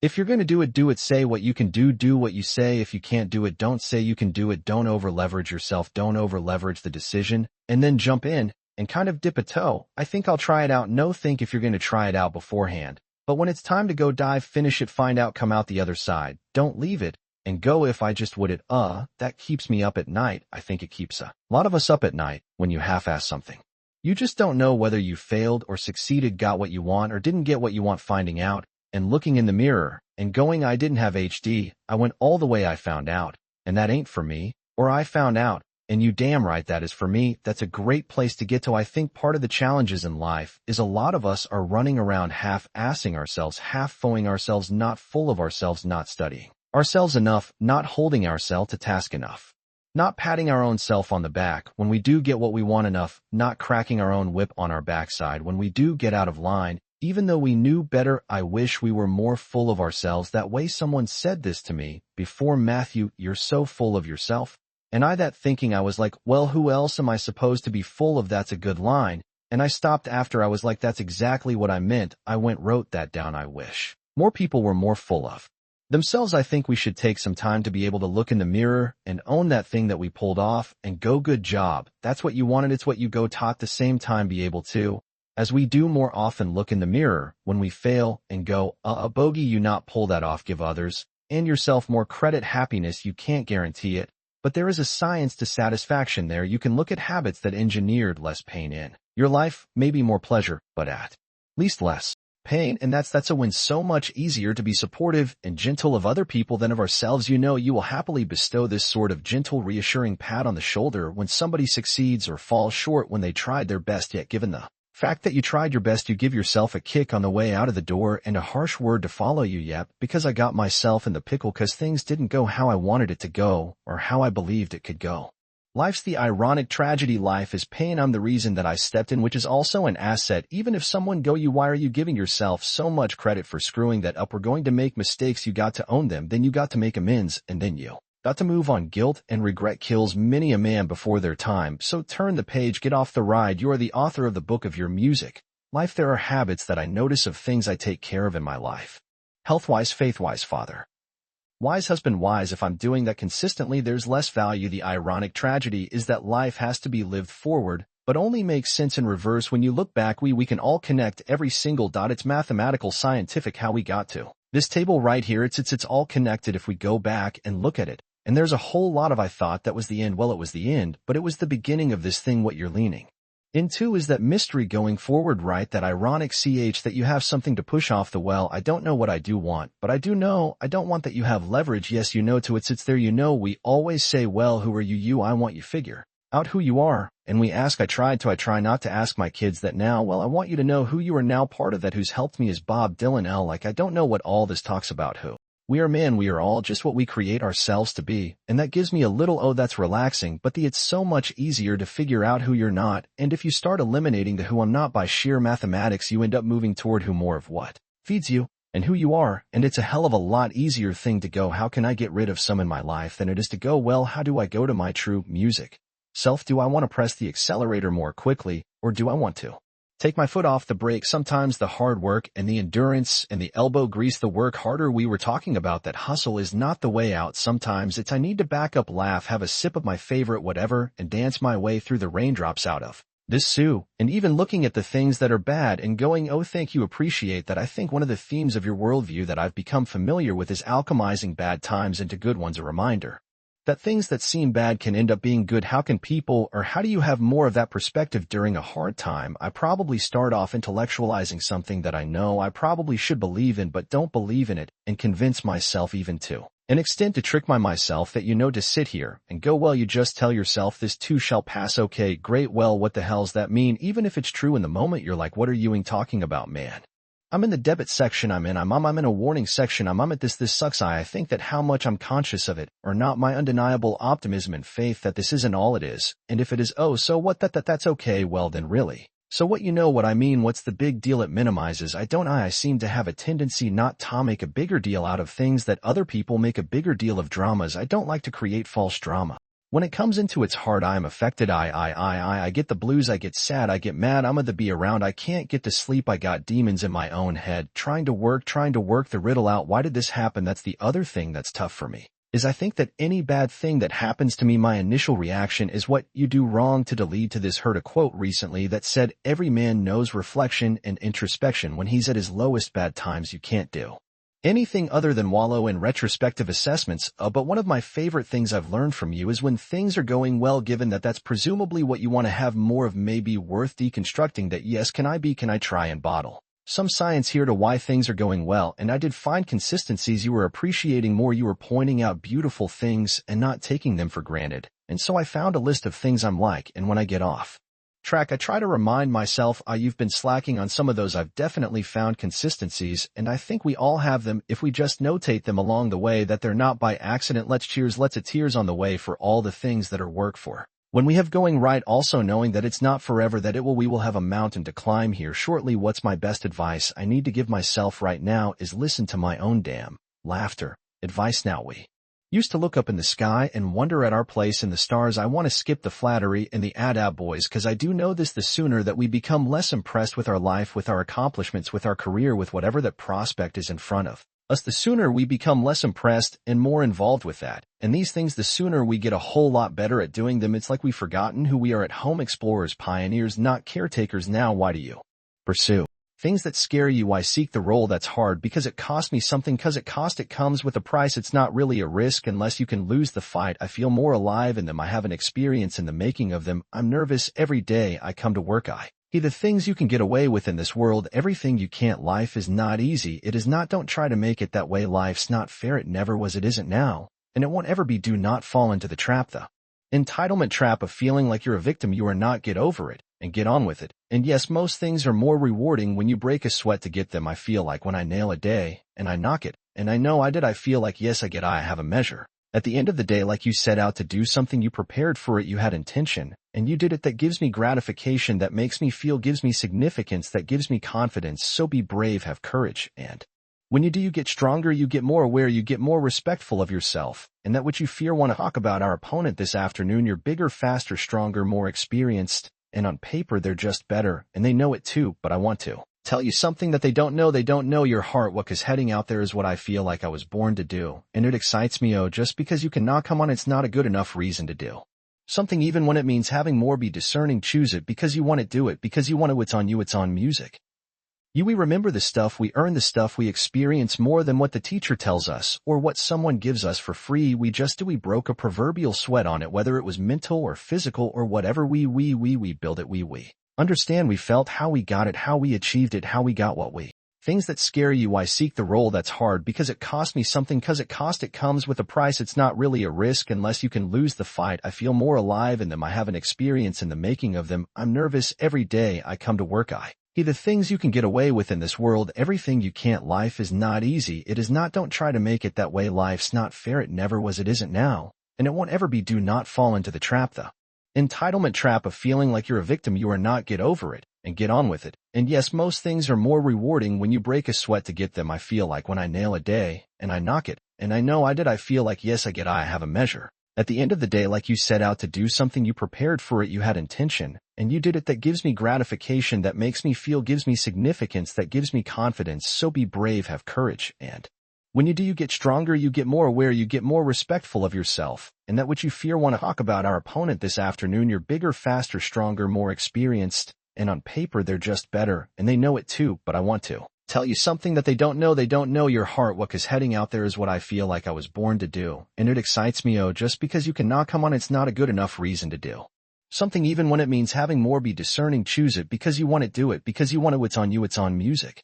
If you're going to do it, say what you can do what you say. If you can't do it, don't say you can do it. Don't over-leverage yourself, don't over-leverage the decision, and then jump in and kind of dip a toe. I think I'll try it out. No, think if you're going to try it out beforehand. But when it's time to go dive, finish it, find out, come out the other side. Don't leave it and go, if I just would it, that keeps me up at night. I think it keeps a lot of us up at night when you half-ass something. You just don't know whether you failed or succeeded, got what you want or didn't get what you want. Finding out and looking in the mirror and going, I didn't have HD. I went all the way. I found out, and that ain't for me. Or I found out, and you damn right that is for me. That's a great place to get to. I think part of the challenges in life is a lot of us are running around half-assing ourselves, half-foing ourselves, not full of ourselves, not studying ourselves enough, not holding ourselves to task enough, not patting our own self on the back when we do get what we want enough, not cracking our own whip on our backside when we do get out of line, even though we knew better. I wish we were more full of ourselves that way. Someone said this to me before, Matthew, you're so full of yourself. And I that thinking, I was like, well, who else am I supposed to be full of? That's a good line. And I stopped after I was like, that's exactly what I meant. I wrote that down. I wish more people were more full of themselves. I think we should take some time to be able to look in the mirror and own that thing that we pulled off and go, good job. That's what you wanted. It's what you go taught. The same time be able to, as we do more often, look in the mirror when we fail and go, a bogey, you not pull that off. Give others and yourself more credit. Happiness, you can't guarantee it, but there is a science to satisfaction there. You can look at habits that engineered less pain in your life, maybe more pleasure, but at least less pain, and that's a win. So much easier to be supportive and gentle of other people than of ourselves. You know, you will happily bestow this sort of gentle, reassuring pat on the shoulder when somebody succeeds or falls short when they tried their best. Yet given the fact that you tried your best, you give yourself a kick on the way out of the door and a harsh word to follow you. Yep, because I got myself in the pickle because things didn't go how I wanted it to go or how I believed it could go. Life's the ironic tragedy. Life is pain. I'm the reason that I stepped in, which is also an asset. Even if someone go, you, why are you giving yourself so much credit for screwing that up? We're going to make mistakes. You got to own them. Then you got to make amends. And then you got to move on. Guilt and regret kills many a man before their time. So turn the page, get off the ride. You are the author of the book of your music. Life, there are habits that I notice of things I take care of in my life. Health-wise, faith-wise, father wise, husband wise. If I'm doing that consistently, there's less value. The ironic tragedy is that life has to be lived forward, but only makes sense in reverse. When you look back, we can all connect every single dot. It's mathematical, scientific how we got to this table right here. It's all connected if we go back and look at it. And there's a whole lot of I thought that was the end. Well, it was the end, but it was the beginning of this thing. What you're leaning into is that mystery going forward, right? That ironic that you have something to push off the well. I don't know what I do want, but I do know I don't want that you have leverage. Yes, you know to it sits there. You know, we always say, well, who are you? I want you figure out who you are. And we ask, I try not to ask my kids that now. Well, I want you to know who you are now. Part of that who's helped me is Bob Dylan. Like, I don't know what all this talks about. Who we are, man, we are all just what we create ourselves to be. And that gives me a little, oh, that's relaxing, but it's so much easier to figure out who you're not. And if you start eliminating the who I'm not by sheer mathematics, you end up moving toward who more of what feeds you and who you are. And it's a hell of a lot easier thing to go, how can I get rid of some in my life, than it is to go, well, how do I go to my true music self? Do I want to press the accelerator more quickly, or do I want to take my foot off the brake? Sometimes the hard work and the endurance and the elbow grease, the work harder. We were talking about that hustle is not the way out. Sometimes it's I need to back up, laugh, have a sip of my favorite whatever, and dance my way through the raindrops out of this Sue. And even looking at the things that are bad and going, oh, thank you, appreciate that. I think one of the themes of your worldview that I've become familiar with is alchemizing bad times into good ones. A reminder that things that seem bad can end up being good. How can people, or how do you have more of that perspective during a hard time? I probably start off intellectualizing something that I know I probably should believe in but don't believe in it, and convince myself even to an extent to trick myself that to sit here and go, well, you just tell yourself this too shall pass. Okay, great. Well, what the hell's that mean? Even if it's true in the moment, you're like, what are you talking about, man? I'm in the debit section. I'm in a warning section. I'm at this sucks. I think that how much I'm conscious of it or not, my undeniable optimism and faith that this isn't all it is. And if it is, oh, so what, that's okay. Well, then really. So what, you know what I mean? What's the big deal? It minimizes. I seem to have a tendency not to make a bigger deal out of things that other people make a bigger deal of. Dramas. I don't like to create false drama When it comes into its heart, I am affected. I get the blues, I get sad, I get mad, I'm of the be around, I can't get to sleep, I got demons in my own head, trying to work the riddle out. Why did this happen? That's the other thing that's tough for me, is I think that any bad thing that happens to me, my initial reaction is what you do wrong to lead to this. Heard a quote recently that said, every man knows reflection and introspection. When he's at his lowest, bad times, you can't do anything other than wallow in retrospective assessments. But one of my favorite things I've learned from you is when things are going well, given that that's presumably what you want to have more of, may be worth deconstructing that. Yes, can I try and bottle some science here to why things are going well, and I did find consistencies. You were appreciating more, you were pointing out beautiful things and not taking them for granted. And so I found a list of things I'm like, and when I get off track, I try to remind myself, you've been slacking on some of those. I've definitely found consistencies, and I think we all have them if we just notate them along the way, that they're not by accident. Let's a tears on the way for all the things that are work for when we have going right, also knowing that it's not forever, that we will have a mountain to climb here shortly. What's my best advice I need to give myself right now is listen to my own damn laughter advice. Now, we used to look up in the sky and wonder at our place in the stars. I want to skip the flattery and the boys, cause I do know this: the sooner that we become less impressed with our life, with our accomplishments, with our career, with whatever that prospect is in front of us, the sooner we become less impressed and more involved with that. And these things, the sooner we get a whole lot better at doing them. It's like we've forgotten who we are at home: explorers, pioneers, not caretakers. Now, why do you pursue things that scare you? I seek the role that's hard because it cost me something, cause it comes with a price. It's not really a risk unless you can lose the fight. I feel more alive in them. I have an experience in the making of them. I'm nervous every day I come to work. The things you can get away with in this world, everything you can't. Life is not easy. It is not. Don't try to make it that way. Life's not fair. It never was. It isn't now. And it won't ever be. Do not fall into the trap, the entitlement trap of feeling like you're a victim. You are not. Get over it and get on with it. And yes, most things are more rewarding when you break a sweat to get them. I feel like when I nail a day and I knock it, and I know I did, I feel like, yes, I have a measure. At the end of the day, like you set out to do something, you prepared for it, you had intention, and you did it. That gives me gratification, that makes me feel, gives me significance, that gives me confidence. So be brave, have courage, and when you do, you get stronger, you get more aware, you get more respectful of yourself, and that which you fear. Want to talk about our opponent this afternoon. You're bigger, faster, stronger, more experienced, and on paper they're just better, and they know it too. But I want to tell you something that they don't know. They don't know your heart. What? Cause heading out there is what I feel like I was born to do, and it excites me. Oh, just because you cannot come on, it's not a good enough reason to do something, even when it means having more. Be discerning, choose it because you want to do it, because you want to. It's on you, it's on music. We remember the stuff we earn, the stuff we experience, more than what the teacher tells us or what someone gives us for free. We broke a proverbial sweat on it, whether it was mental or physical or whatever. We build it. We understand, we felt how we got it, how we achieved it, how we got what we. Things that scare you. I seek the role that's hard because it cost me something, cause it comes with a price. It's not really a risk unless you can lose the fight. I feel more alive in them. I have an experience in the making of them. I'm nervous every day I come to work. The things you can get away with in this world, everything you can't. Life is not easy. It is not. Don't try to make it that way. Life's not fair. It never was. It isn't now. And it won't ever be. Do not fall into the trap, the entitlement trap of feeling like you're a victim. You are not. Get over it and get on with it. And yes, most things are more rewarding when you break a sweat to get them. I feel like when I nail a day and I knock it, and I know I did, I feel like, yes, I have a measure. At the end of the day, like you set out to do something, you prepared for it, you had intention, and you did it. That gives me gratification, that makes me feel, gives me significance, that gives me confidence. So be brave, have courage, and when you do, you get stronger, you get more aware, you get more respectful of yourself, and that which you fear. Want to talk about our opponent this afternoon. You're bigger, faster, stronger, more experienced, and on paper they're just better, and they know it too. But I want to tell you something that they don't know. They don't know your heart. What? Cause heading out there is what I feel like I was born to do, and it excites me. Oh, just because you cannot come on, it's not a good enough reason to do something, even when it means having more. Be discerning, choose it because you want to do it, because you want to. It's on you, it's on music.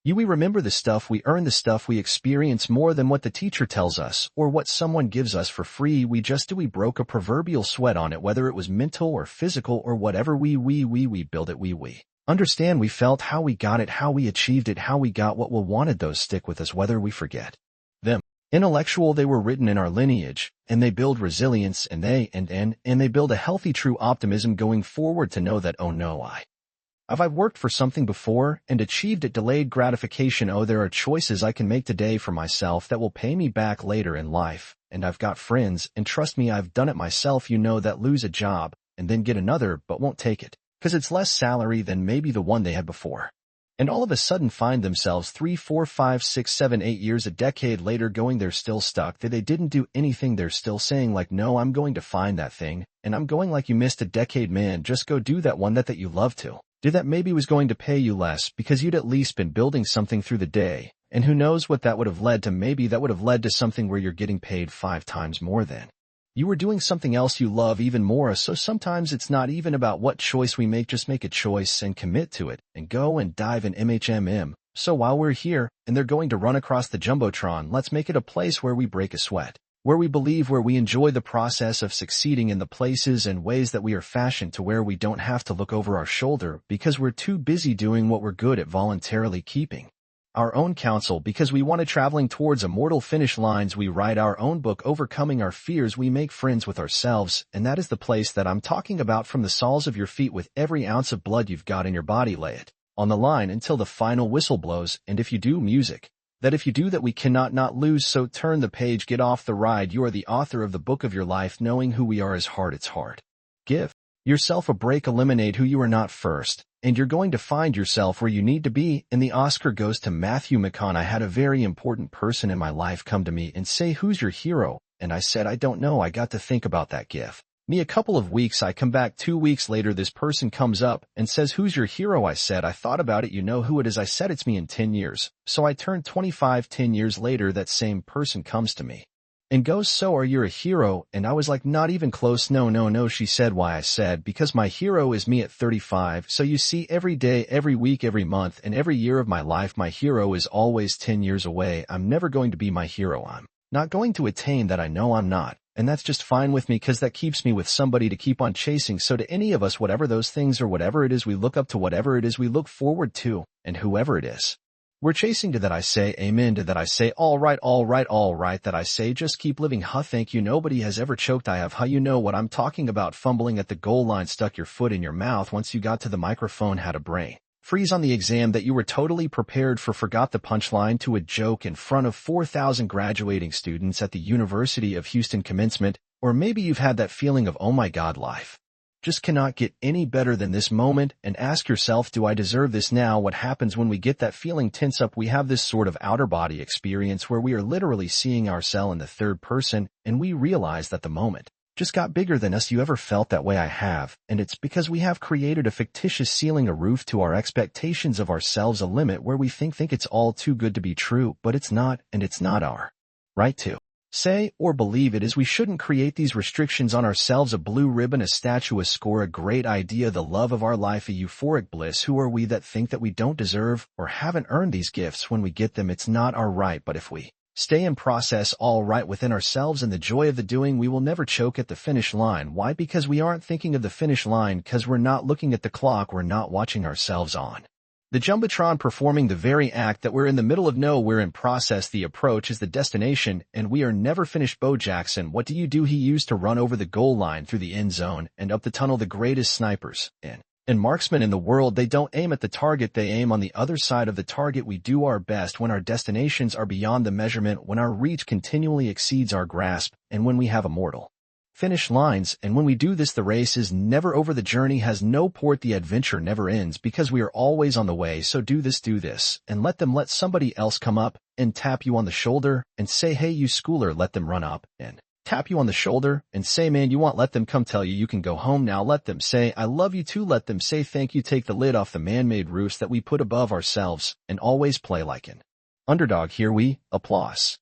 We remember the stuff we earn, the stuff we experience, more than what the teacher tells us or what someone gives us for free. We broke a proverbial sweat on it, whether it was mental or physical or whatever. We build it. We understand, we felt how we got it, how we achieved it, how we got what we wanted. Those stick with us whether we forget them. Intellectual, they were written in our lineage, and they build resilience, and they build a healthy, true optimism going forward to know that, oh no, I I've worked for something before and achieved it. Delayed gratification. Oh, there are choices I can make today for myself that will pay me back later in life. And I've got friends, and trust me, I've done it myself, that lose a job and then get another but won't take it because it's less salary than maybe the one they had before. And all of a sudden find themselves 3, 4, 5, 6, 7, 8 years, a decade later going they're still stuck, that they didn't do anything. They're still saying like, no, I'm going to find that thing. And I'm going like, you missed a decade, man. Just go do that one that you love to. Do that maybe was going to pay you less because you'd at least been building something through the day. And who knows what that would have led to. Maybe that would have led to something where you're getting paid 5 times more than you were doing something else you love even more. So sometimes it's not even about what choice we make. Just make a choice and commit to it and go and dive in MHMM. So while we're here and they're going to run across the Jumbotron, let's make it a place where we break a sweat, where we believe, where we enjoy the process of succeeding in the places and ways that we are fashioned, to where we don't have to look over our shoulder because we're too busy doing what we're good at, voluntarily keeping our own counsel because we want to, traveling towards immortal finish lines. We write our own book, overcoming our fears. We make friends with ourselves, and that is the place that I'm talking about. From the soles of your feet, with every ounce of blood you've got in your body, lay it on the line until the final whistle blows. And if you do music, that if you do that, we cannot not lose. So turn the page, get off the ride. You are the author of the book of your life. Knowing who we are is hard. It's hard. Give yourself a break. Eliminate who you are not first, and you're going to find yourself where you need to be. And the Oscar goes to Matthew McConaughey. I had a very important person in my life come to me and say, who's your hero? And I said, I don't know. I got to think about that. Give me a couple of weeks. I come back 2 weeks later. This person comes up and says, who's your hero? I said, I thought about it. You know who it is? I said, it's me in 10 years. So I turned 25. 10 years later, that same person comes to me and goes, so are you a hero? And I was like, not even close. No. She said, why? I said, because my hero is me at 35. So you see, every day, every week, every month, and every year of my life, my hero is always 10 years away. I'm never going to be my hero. I'm not going to attain that. I know I'm not. And that's just fine with me because that keeps me with somebody to keep on chasing. So to any of us, whatever those things or whatever it is we look up to, whatever it is we look forward to, and whoever it is we're chasing, to that I say amen. To that I say all right. That I say just keep living. Thank you. Nobody has ever choked. I have. You know what I'm talking about. Fumbling at the goal line, stuck your foot in your mouth once you got to the microphone, had a brain freeze on the exam that you were totally prepared for, forgot the punchline to a joke in front of 4,000 graduating students at the University of Houston commencement. Or maybe you've had that feeling of, oh my God, life just cannot get any better than this moment, and ask yourself, do I deserve this now? What happens when we get that feeling tense up? We have this sort of outer body experience where we are literally seeing ourselves in the third person, and we realize that the moment just got bigger than us. You ever felt that way? I have, and it's because we have created a fictitious ceiling, a roof to our expectations of ourselves, a limit where we think it's all too good to be true, but it's not, and it's not our right to say or believe it is. We shouldn't create these restrictions on ourselves. A blue ribbon, a statue, a score, a great idea, the love of our life, a euphoric bliss. Who are we that think that we don't deserve or haven't earned these gifts when we get them? It's not our right, but if we stay in process all right within ourselves and the joy of the doing, we will never choke at the finish line. Why? Because we aren't thinking of the finish line, because we're not looking at the clock, we're not watching ourselves on the Jumbotron, performing the very act that we're in the middle of. No, we're in process. The approach is the destination, and we are never finished. Bo Jackson, what do? He used to run over the goal line, through the end zone, and up the tunnel. The greatest snipers and marksmen in the world, they don't aim at the target, they aim on the other side of the target. We do our best when our destinations are beyond the measurement, when our reach continually exceeds our grasp, and when we have immortal finish lines. And when we do this, the race is never over. The journey has no port. The adventure never ends because we are always on the way. So do this, and let somebody else come up and tap you on the shoulder and say, hey, you schooler. Let them run up and tap you on the shoulder and say, man, you want? Let them come tell you can go home now. Let them say, I love you too. Let them say thank you. Take the lid off the man-made roofs that we put above ourselves, and always play like an underdog. Here we applause.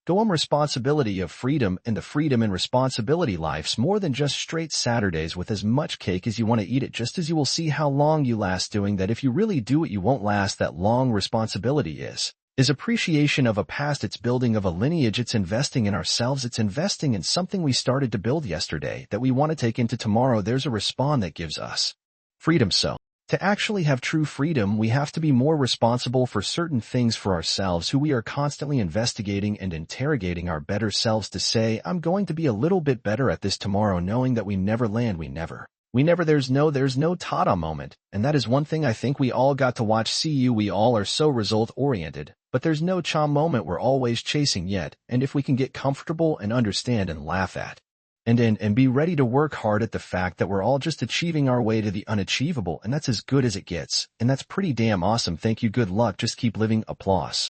Go on. Responsibility of freedom, and the freedom and responsibility. Life's more than just straight Saturdays with as much cake as you want to eat it, just as you will see how long you last doing that. If you really do it, you won't last that long. Responsibility is appreciation of a past. It's building of a lineage. It's investing in ourselves. It's investing in something we started to build yesterday that we want to take into tomorrow. There's a respawn that gives us freedom. So to actually have true freedom, we have to be more responsible for certain things for ourselves, who we are constantly investigating and interrogating our better selves to say, I'm going to be a little bit better at this tomorrow, knowing that we never land, we never There's no Tada moment, and that is one thing I think we all got to watch. We all are so result-oriented, but there's no cha moment we're always chasing yet, and if we can get comfortable and understand and laugh at, and be ready to work hard at the fact that we're all just achieving our way to the unachievable, and that's as good as it gets, and that's pretty damn awesome. Thank you, good luck, just keep living, applause.